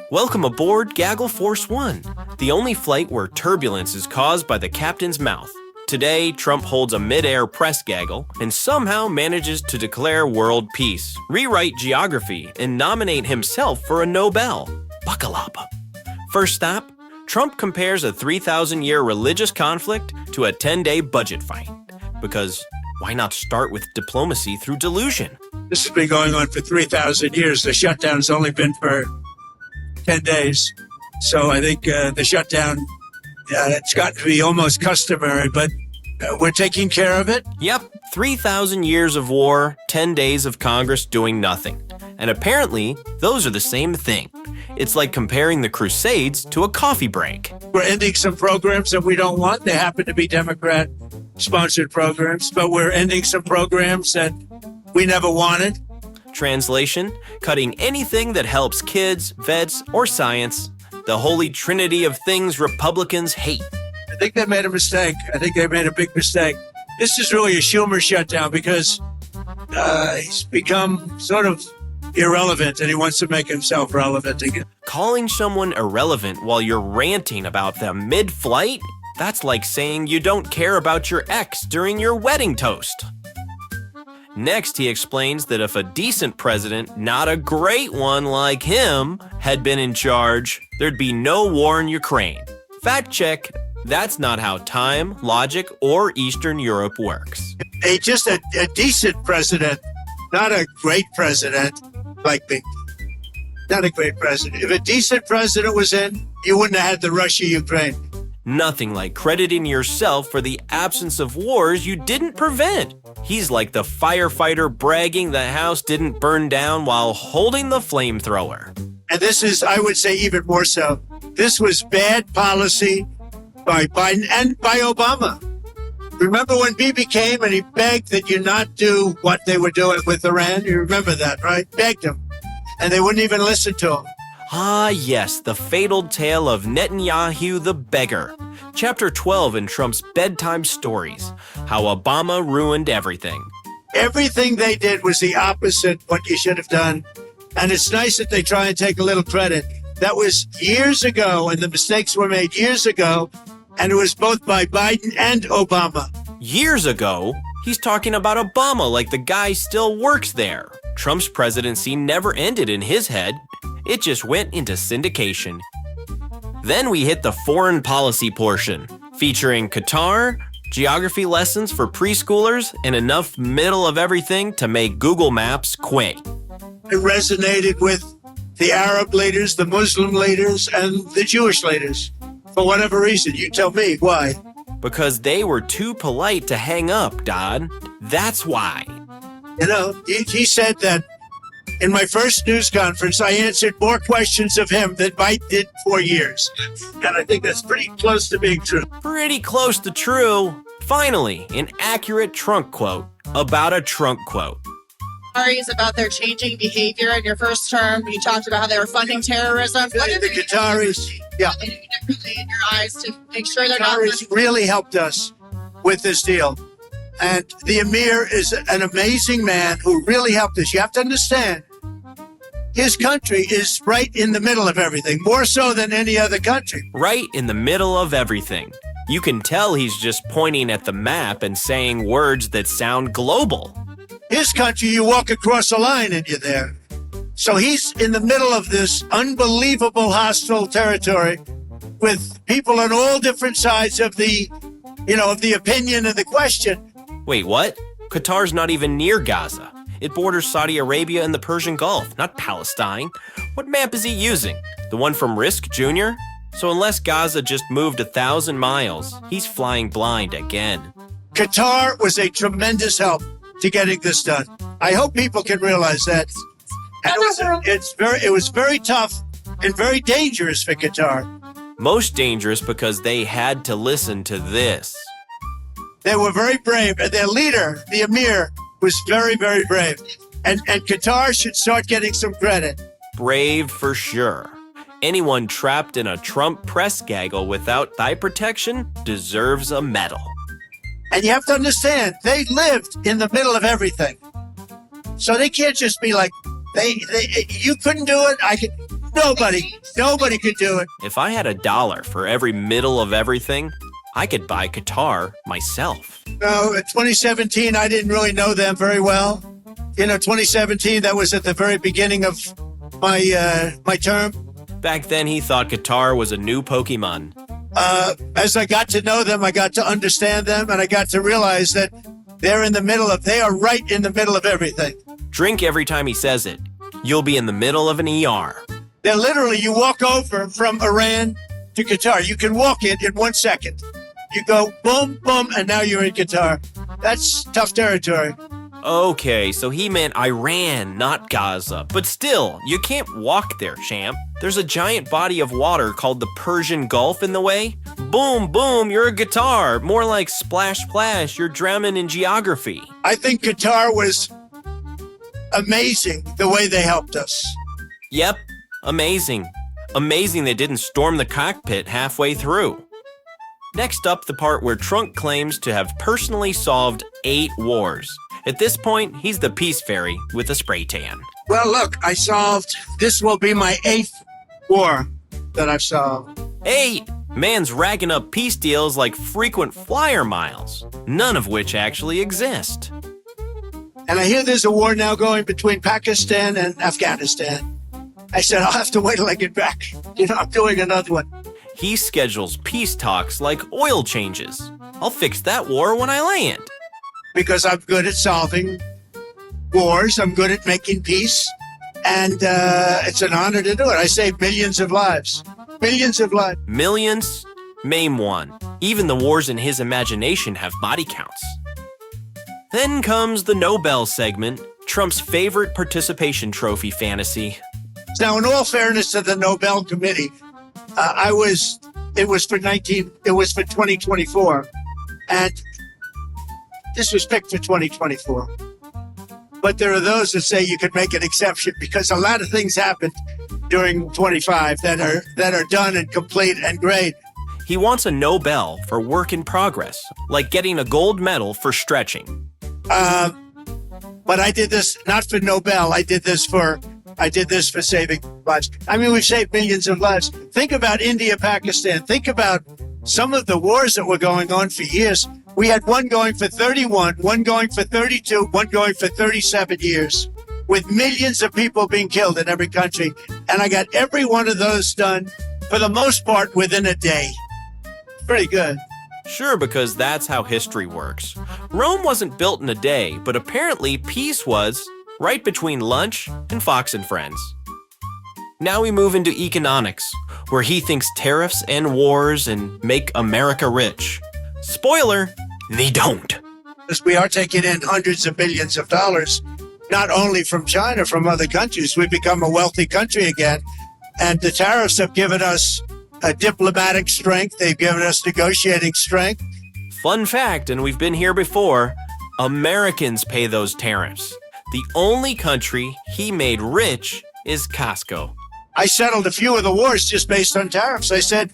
Welcome aboard Gaggle Force One, the only flight where turbulence is caused by the captain's mouth. Today, Trump holds a mid-air press gaggle and somehow manages to declare world peace, rewrite geography, and nominate himself for a Nobel. Buckle up. First stop, Trump compares a 3,000-year religious conflict to a 10-day budget fight. Because why not start with diplomacy through delusion? This has been going on for 3,000 years. The shutdown's only been for 10 days. So I think the shutdown, it's got to be almost customary, but we're taking care of it. Yep, 3,000 years of war, 10 days of Congress doing nothing. And apparently, those are the same thing. It's like comparing the Crusades to a coffee break. We're ending some programs that we don't want. They happen to be Democrat-sponsored programs, but we're ending some programs that we never wanted. Translation, cutting anything that helps kids, vets, or science. The holy trinity of things Republicans hate. I think they made a mistake. I think they made a big mistake. This is really a Schumer shutdown because he's become sort of irrelevant and he wants to make himself relevant again. Calling someone irrelevant while you're ranting about them mid-flight? That's like saying you don't care about your ex during your wedding toast. Next, he explains that if a decent president, not a great one like him, had been in charge, there'd be no war in Ukraine. Fact check, that's not how time, logic, or Eastern Europe works. Just a decent president, not a great president like me. Not a great president. If a decent president was in, you wouldn't have had the Russia-Ukraine. Nothing like crediting yourself for the absence of wars you didn't prevent. He's like the firefighter bragging the house didn't burn down while holding the flamethrower. And this is, I would say, even more so. This was bad policy by Biden and by Obama. Remember when Bibi came and he begged that you not do what they were doing with Iran? You remember that, right? Begged him. And they wouldn't even listen to him. Ah, yes, the fatal tale of Netanyahu the beggar. Chapter 12 in Trump's bedtime stories. How Obama ruined everything. Everything they did was the opposite what you should have done. And it's nice that they try and take a little credit. That was years ago, and the mistakes were made years ago. And it was both by Biden and Obama. Years ago? He's talking about Obama like the guy still works there. Trump's presidency never ended in his head. It just went into syndication. Then we hit the foreign policy portion, featuring Qatar, geography lessons for preschoolers, and enough middle of everything to make Google Maps quit. It resonated with the Arab leaders, the Muslim leaders, and the Jewish leaders. For whatever reason, you tell me why. Because they were too polite to hang up, Dodd. That's why. You know, he said that in my first news conference, I answered more questions of him than Mike did 4 years. And I think that's pretty close to being true. Pretty close to true. Finally, an accurate trunk quote about a trunk quote. Stories about their changing behavior in your first term. You talked about how they were funding terrorism. The Qataris, yeah. What did you do differently in your eyes to make sure they're not? Qataris really helped us with this deal. And the Emir is an amazing man who really helped us. You have to understand, his country is right in the middle of everything, more so than any other country. Right in the middle of everything. You can tell he's just pointing at the map and saying words that sound global. His country, you walk across a line and you're there. So he's in the middle of this unbelievable hostile territory with people on all different sides of the, of the opinion of the question. Wait, what? Qatar's not even near Gaza. It borders Saudi Arabia and the Persian Gulf, not Palestine. What map is he using? The one from Risk Jr.? So unless Gaza just moved 1,000 miles, he's flying blind again. Qatar was a tremendous help to getting this done. I hope people can realize that. And it was very tough and very dangerous for Qatar. Most dangerous because they had to listen to this. They were very brave, and their leader, the Emir, was very, very brave. And Qatar should start getting some credit. Brave for sure. Anyone trapped in a Trump press gaggle without thigh protection deserves a medal. And you have to understand, they lived in the middle of everything. So they can't just be like, you couldn't do it, I could. Nobody could do it. If I had $1 for every middle of everything, I could buy Qatar myself. No, in 2017, I didn't really know them very well. 2017, that was at the very beginning of my term. Back then, he thought Qatar was a new Pokemon. As I got to know them, I got to understand them, and I got to realize that they are right in the middle of everything. Drink every time he says it. You'll be in the middle of an ER. They're literally, you walk over from Iran to Qatar. You can walk it in 1 second. You go boom, boom, and now you're in Qatar. That's tough territory. Okay, so he meant Iran, not Gaza. But still, you can't walk there, champ. There's a giant body of water called the Persian Gulf in the way. Boom, boom, you're a Qatar. More like splash, splash, you're drowning in geography. I think Qatar was amazing the way they helped us. Yep, amazing. Amazing they didn't storm the cockpit halfway through. Next up, the part where Trump claims to have personally solved 8 wars. At this point, he's the peace fairy with a spray tan. Well, look, this will be my 8th war that I've solved. 8! Man's racking up peace deals like frequent flyer miles, none of which actually exist. And I hear there's a war now going between Pakistan and Afghanistan. I said, I'll have to wait till I get back. I'm doing another one. He schedules peace talks like oil changes. I'll fix that war when I land. Because I'm good at solving wars. I'm good at making peace. And it's an honor to do it. I save millions of lives. Millions of lives. Millions? Maim one. Even the wars in his imagination have body counts. Then comes the Nobel segment, Trump's favorite participation trophy fantasy. Now, in all fairness to the Nobel Committee, it was for 2024. And this was picked for 2024. But there are those that say you could make an exception because a lot of things happened during 25 that are done and complete and great. He wants a Nobel for work in progress, like getting a gold medal for stretching. But I did this not for Nobel. I did this for saving lives. I mean, we've saved millions of lives. Think about India, Pakistan. Think about some of the wars that were going on for years. We had one going for 31, one going for 32, one going for 37 years, with millions of people being killed in every country. And I got every one of those done, for the most part, within a day. Pretty good. Sure, because that's how history works. Rome wasn't built in a day, but apparently peace was, right between lunch and Fox and Friends. Now we move into economics, where he thinks tariffs end wars and make America rich. Spoiler, they don't. We are taking in hundreds of billions of dollars, not only from China, from other countries. We've become a wealthy country again. And the tariffs have given us a diplomatic strength. They've given us negotiating strength. Fun fact, and we've been here before, Americans pay those tariffs. The only country he made rich is Costco. I settled a few of the wars just based on tariffs. I said,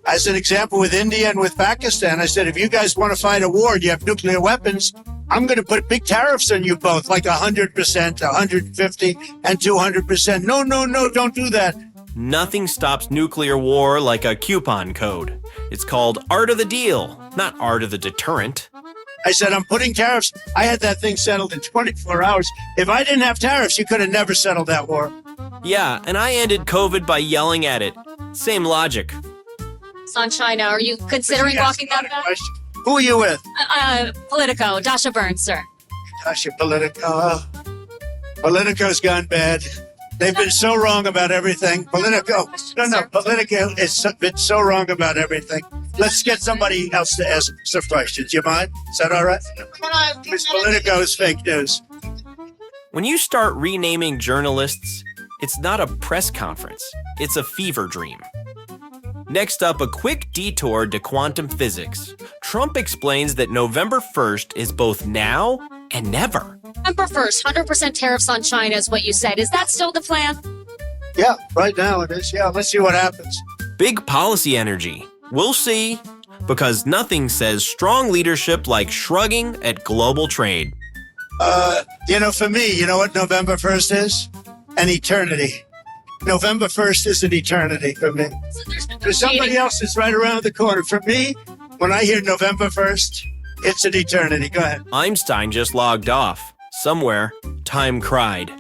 as an example, with India and with Pakistan, I said, if you guys want to fight a war and you have nuclear weapons, I'm going to put big tariffs on you both, like 100%, 150, and 200%. No, don't do that. Nothing stops nuclear war like a coupon code. It's called art of the deal, not art of the deterrent. I said, I'm putting tariffs. I had that thing settled in 24 hours. If I didn't have tariffs, you could have never settled that war. Yeah, and I ended COVID by yelling at it. Same logic. On China, are you considering walking that back? Who are you with? Politico, Dasha Burns, sir. Dasha, Politico. Politico's gone bad. They've been so wrong about everything. Politico has been so wrong about everything. Let's get somebody else to ask some questions. You mind? Is that all right? Because Politico is fake news. When you start renaming journalists, it's not a press conference. It's a fever dream. Next up, a quick detour to quantum physics. Trump explains that November 1st is both now and never. November 1st, 100% tariffs on China is what you said. Is that still the plan? Yeah, right now it is. Yeah, let's see what happens. Big policy energy. We'll see. Because nothing says strong leadership like shrugging at global trade. For me, you know what November 1st is? An eternity. November 1st is an eternity for me. For somebody else, it's right around the corner. For me, when I hear November 1st, it's an eternity. Go ahead. Einstein just logged off. Somewhere, time cried.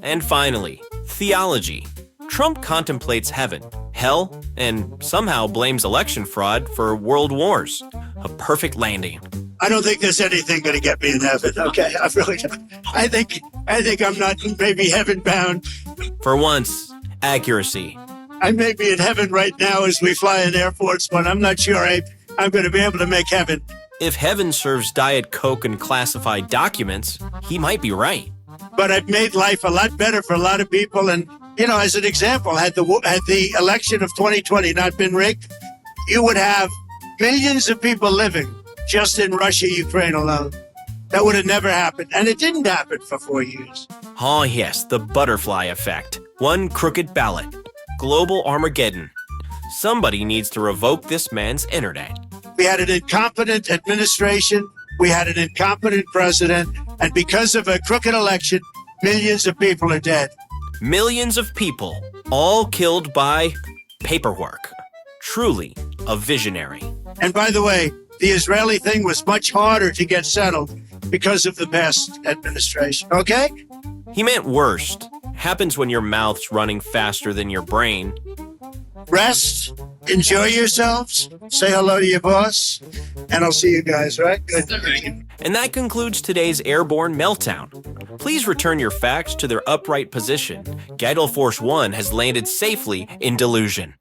And finally, theology. Trump contemplates heaven, hell, and somehow blames election fraud for world wars. A perfect landing. I don't think there's anything going to get me in heaven. Okay, I really don't. I think I'm not maybe heaven bound. For once, accuracy. I may be in heaven right now as we fly in Air Force One. I'm not sure I'm going to be able to make heaven. If heaven serves Diet Coke and classified documents, he might be right. But I've made life a lot better for a lot of people. And, you know, as an example, had the election of 2020 not been rigged, you would have millions of people living just in Russia, Ukraine alone. That would have never happened. And it didn't happen for 4 years. Oh yes, the butterfly effect. One crooked ballot. Global Armageddon. Somebody needs to revoke this man's internet. We had an incompetent administration. We had an incompetent president. And because of a crooked election, millions of people are dead. Millions of people, all killed by paperwork. Truly a visionary. And by the way, the Israeli thing was much harder to get settled because of the past administration, okay? He meant worst. Happens when your mouth's running faster than your brain. Rest, enjoy yourselves, say hello to your boss, and I'll see you guys, right? Good. And that concludes today's airborne meltdown. Please return your facts to their upright position. Gaggle Force One has landed safely in delusion.